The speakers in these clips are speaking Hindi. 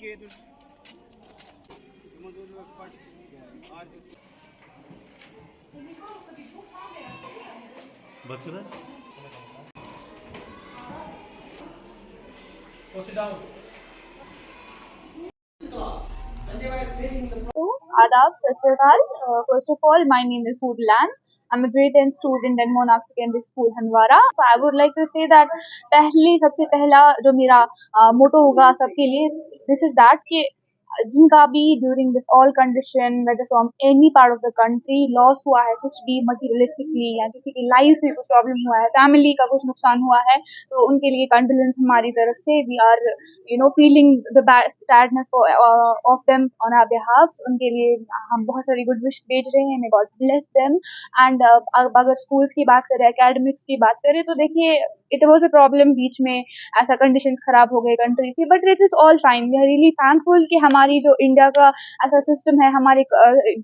किए थे आज बच्चों ने Adab, Sat Sri Akal. First of all, my name is Hoodlan. I'm a grade 10 student at Monarch Secondary School, Handwara. So I would like to say that सबसे पहला जो मेरा मोटो होगा सबके लिए, this is that कि जिनका भी during this all condition weather from any part of the country loss हुआ है कुछ भी मटीरियलिस्टिकली या किसी की लाइफ में कुछ प्रॉब्लम हुआ है, फैमिली का कुछ नुकसान हुआ है, तो उनके लिए कंडोलेंस हमारी तरफ से we are feeling the sadness of them on our behalf. उनके लिए हम बहुत सारी गुड विश भेज रहे हैं. May God bless them. And अगर स्कूल्स की बात करें, एकेडमिक्स की बात करें, तो देखिए इट वाज अ प्रॉब्लम बीच में, ऐसा कंडीशंस खराब हो गए कंट्री की, but it is all fine. We are really thankful कि हमारी जो इंडिया का ऐसा सिस्टम है, हमारे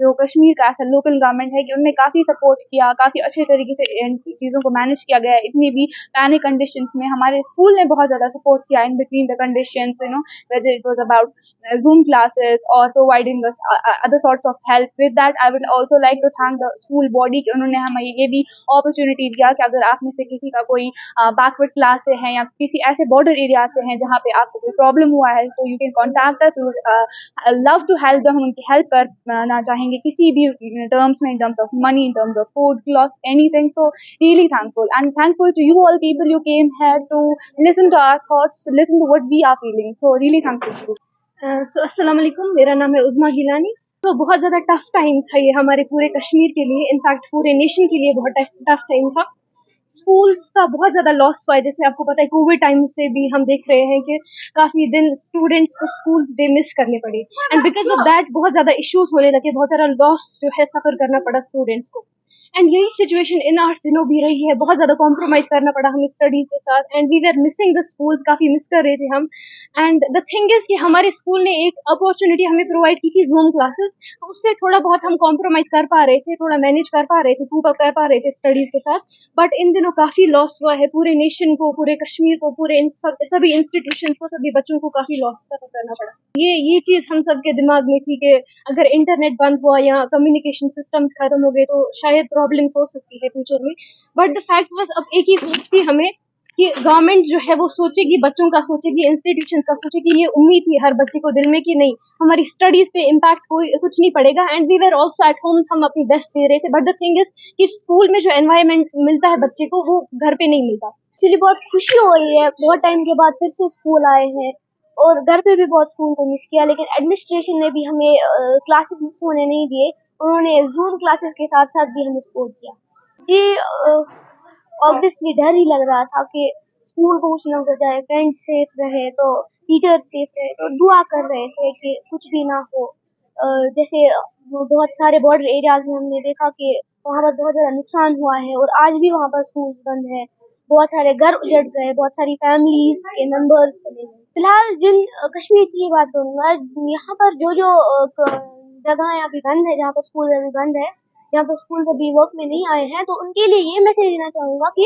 जो कश्मीर का ऐसा लोकल गवर्नमेंट है कि उनने काफी सपोर्ट किया, काफी अच्छे तरीके से इन चीजों को मैनेज किया गया है. इतनी भी पैनिक कंडीशंस में हमारे स्कूल ने बहुत ज्यादा सपोर्ट किया in between the conditions, whether it was about Zoom classes or providing us other sorts of help. With that, I would also like to thank the school body कि उन्होंने हमें ये भी अपॉर्चुनिटी दिया कि अगर आप में से किसी का कोई बैकवर्ड क्लास से है या किसी ऐसे बॉर्डर एरिया से हैं जहाँ पे आपको कोई प्रॉब्लम हुआ है, तो you can contact us. Love to help them. हम उनकी हेल्प करना चाहेंगे किसी भी टर्म्स में, in terms of money, in terms of food, cloth, anything. So really thankful and thankful to you all people. You came here to listen to our thoughts, to listen to what we are feeling. So really thankful to you. अस्सलाम वालेकुम, मेरा नाम है उज़मा गिलानी. तो बहुत ज़्यादा टफ टाइम था ये हमारे पूरे कश्मीर के लिए, इनफैक्ट पूरे नेशन के लिए बहुत टफ टाइम था. स्कूल्स का बहुत ज़्यादा लॉस हुआ है. जैसे आपको पता है कोविड टाइम से भी हम देख रहे हैं कि काफ़ी दिन स्टूडेंट्स को स्कूल्स डे मिस करने पड़े, एंड बिकॉज ऑफ दैट बहुत ज़्यादा इश्यूज होने लगे, बहुत ज़्यादा लॉस जो है सफ़र करना पड़ा स्टूडेंट्स को. एंड यही सिचुएशन इन आर दिनों भी रही है. बहुत ज़्यादा कॉम्प्रोमाइज़ करना पड़ा हमें स्टडीज़ के साथ, and we were missing the schools, काफ़ी मिस कर रहे थे हम. एंड द थिंग इज़ कि हमारे स्कूल ने एक अपॉर्चुनिटी हमें प्रोवाइड की थी, जूम क्लासेस. तो उससे थोड़ा बहुत हम कॉम्प्रोमाइज़ कर पा रहे थे, थोड़ा मैनेज कर पा रहे थे, कूप अप कर पा रहे थे स्टडीज़ के साथ. बट इन दिनों काफ़ी लॉस हुआ है पूरे नेशन को, पूरे कश्मीर को, पूरे सभी इंस्टीट्यूशंस को, सभी बच्चों को काफ़ी लॉस करना पड़ा. ये चीज़ हम सबके दिमाग में थी कि अगर इंटरनेट बंद हुआ या कम्युनिकेशन सिस्टम्स खत्म हो गए तो शायद प्रॉब्लम्स हो सकती है फ्यूचर में. बट द फैक्ट वाज अब एक ही होप थी हमें कि गवर्नमेंट जो है वो सोचेगी, बच्चों का सोचेगी, इंस्टीट्यूशंस का सोचेगी. ये उम्मीद थी हर बच्चे को दिल में कि नहीं, हमारी स्टडीज पे इम्पैक्ट कुछ नहीं पड़ेगा. And we were also at homes, हम अपनी बेस्ट दे रहे थे. बट द थिंग इज कि स्कूल में जो एनवायरनमेंट मिलता है बच्चे को वो घर पे नहीं मिलता. एक्चुअली बहुत खुशी हो रही है, बहुत टाइम के बाद फिर से स्कूल आए हैं, और घर पे भी बहुत स्कूल को मिस किया, लेकिन एडमिनिस्ट्रेशन ने भी हमें क्लासेस मिस होने नहीं दिए. उन्होंने जूम क्लासेस के साथ साथ भी हमें सपोर्ट किया. ये ऑब्वियसली डर ही लग रहा था कि स्कूल को कुछ ना हो जाए, फ्रेंड्स सेफ रहे तो टीचर सेफ रहे, तो दुआ कर रहे थे कि कुछ भी ना हो. जैसे बहुत सारे बॉर्डर एरियाज में हमने देखा कि वहाँ पर बहुत ज़्यादा नुकसान हुआ है, और आज भी वहाँ पर स्कूल्स बंद है. बहुत सारे घर उजड़ गए, बहुत सारी फैमिलीज के मेंबर्स चले गए. फिलहाल जिन कश्मीर की बात करूँगा, यहाँ पर जो जगह अभी बंद है, जहाँ पर स्कूल अभी बंद है, जहाँ पर स्कूल अभी वर्क में नहीं आए हैं, तो उनके लिए ये मैसेज देना चाहूँगा कि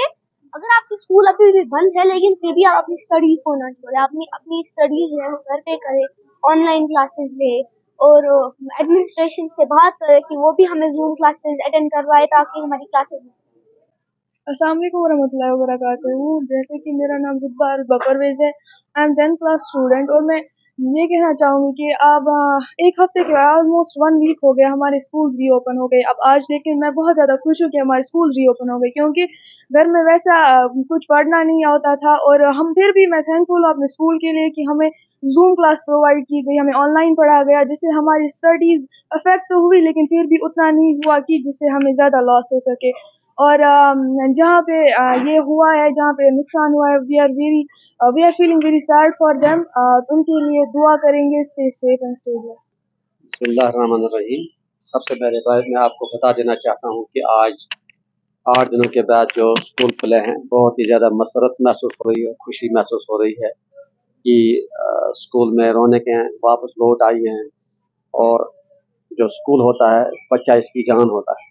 अगर आपके स्कूल अभी भी बंद है, लेकिन फिर भी आप अपनी स्टडीज को ना छोड़ें. अपनी स्टडीज जो है वो घर पे करें, ऑनलाइन क्लासेस ले, और एडमिनिस्ट्रेशन से बात करें कि वो भी हमें जूम क्लासेस अटेंड करवाए ताकि हमारी क्लासेस. अस्सलाम वालेकुम वरहमतुल्लाहि वबरकातुहू. जैसे कि मेरा नाम जुब्बार परवेज है. I am 10th class student, और मैं ये कहना चाहूँगी कि अब एक हफ्ते के बाद ऑलमोस्ट 1 वीक हो गया हमारे स्कूल रीओपन हो गए अब आज. लेकिन मैं बहुत ज़्यादा खुश हूँ कि हमारे स्कूल रीओपन हो गए, क्योंकि घर में वैसा कुछ पढ़ना नहीं आता था. और हम फिर भी, मैं थैंकफुल हूँ अपने स्कूल के लिए कि हमें जूम क्लास प्रोवाइड की गई, हमें ऑनलाइन पढ़ा गया, जिससे हमारी स्टडीज़ अफेक्ट तो हुई, लेकिन फिर भी उतना नहीं हुआ कि जिससे हमें ज़्यादा लॉस हो सके. और जहाँ पे ये हुआ है, जहाँ पे नुकसान हुआ है, we are feeling very sad for them. उनके लिए दुआ करेंगे. Stay safe and stay blessed. बिस्मिल्लाहिर्रहमानिर्रहीम. सबसे पहले मैं आपको बता देना चाहता हूँ कि आज 8 दिनों के बाद जो स्कूल खुले हैं, बहुत ही ज़्यादा मसरत महसूस हो रही है, खुशी महसूस हो रही है कि स्कूल में रौनकें वापस लौट आई हैं. और जो स्कूल होता है, बच्चा इसकी जान होता है.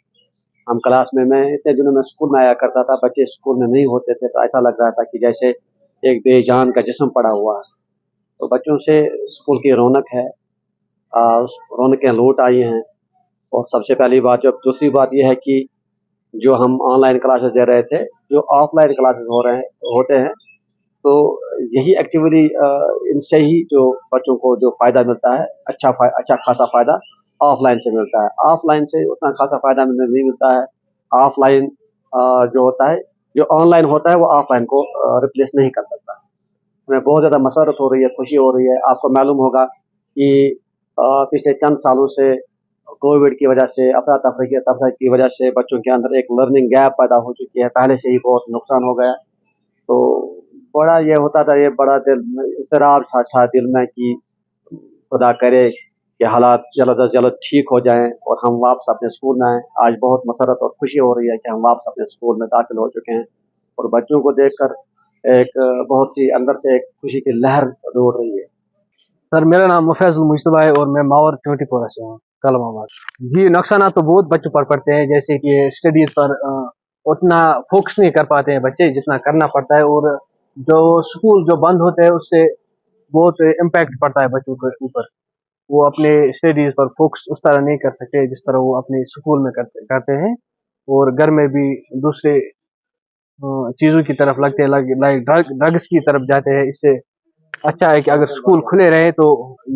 हम क्लास में, मैं इतने दिनों में स्कूल में आया करता था, बच्चे स्कूल में नहीं होते थे तो ऐसा लग रहा था कि जैसे एक बेजान का जिस्म पड़ा हुआ है. तो बच्चों से स्कूल की रौनक है, रौनकें लौट आई हैं। और सबसे पहली बात, जो दूसरी बात ये है कि जो हम ऑनलाइन क्लासेस दे रहे थे, जो ऑफलाइन क्लासेस होते हैं, तो यही एक्टिविटी इनसे ही जो बच्चों को जो फ़ायदा मिलता है, अच्छा खासा फ़ायदा ऑफलाइन से मिलता है। ऑफलाइन से उतना खासा फ़ायदा नहीं मिलता है। ऑफलाइन जो होता है, जो ऑनलाइन होता है, वो ऑफलाइन को रिप्लेस नहीं कर सकता। हमें बहुत ज़्यादा मसरत हो रही है, खुशी हो रही है। आपको मालूम होगा कि पिछले चंद सालों से कोविड की वजह से, अफरा-तफरी की वजह से बच्चों के अंदर एक लर्निंग गैप पैदा हो चुकी है। पहले से ही बहुत नुकसान हो गया। तो बड़ा ये होता था, ये बड़ा इज़्तिराब था दिल में कि खुदा करे कि हालात जल्द अज़ जल्द ठीक हो जाएँ और हम वापस अपने स्कूल में आएँ। आज बहुत मसरत और खुशी हो रही है कि हम वापस अपने स्कूल में दाखिल हो चुके हैं और बच्चों को देखकर एक बहुत सी अंदर से एक खुशी की लहर दौड़ रही है। सर, मेरा नाम मुफैज़ुल मुज्तबा है और मैं मावर 24 से हूँ, कलमाबाद। जी, नुकसानात तो बहुत बच्चों पर पड़ते हैं, जैसे कि स्टडीज़ पर उतना फोकस नहीं कर पाते हैं बच्चे जितना करना पड़ता है, और जो स्कूल जो बंद होते हैं उससे बहुत इम्पैक्ट पड़ता है बच्चों के ऊपर। वो अपने स्टडीज़ पर फोकस उस तरह नहीं कर सकते जिस तरह वो अपने स्कूल में करते हैं, और घर में भी दूसरे चीज़ों की तरफ लगते हैं, लाइक ड्रग्स की तरफ जाते हैं। इससे अच्छा है कि अगर स्कूल खुले रहे तो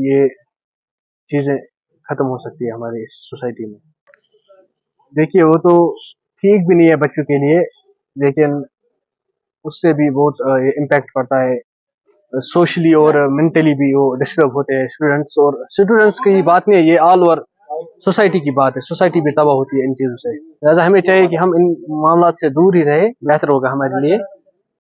ये चीज़ें ख़त्म हो सकती है हमारी इस सोसाइटी में। देखिए, वो तो ठीक भी नहीं है बच्चों के लिए, लेकिन उससे भी बहुत इम्पैक्ट पड़ता है सोशली और मेंटली भी। वो डिस्टर्ब होते हैं स्टूडेंट्स, और स्टूडेंट्स की बात नहीं है, ये ऑल ओवर सोसाइटी की बात है। सोसाइटी भी तबाह होती है इन चीज़ों से। लिहाजा हमें चाहिए कि हम इन मामलात से दूर ही रहे, बेहतर होगा हमारे लिए।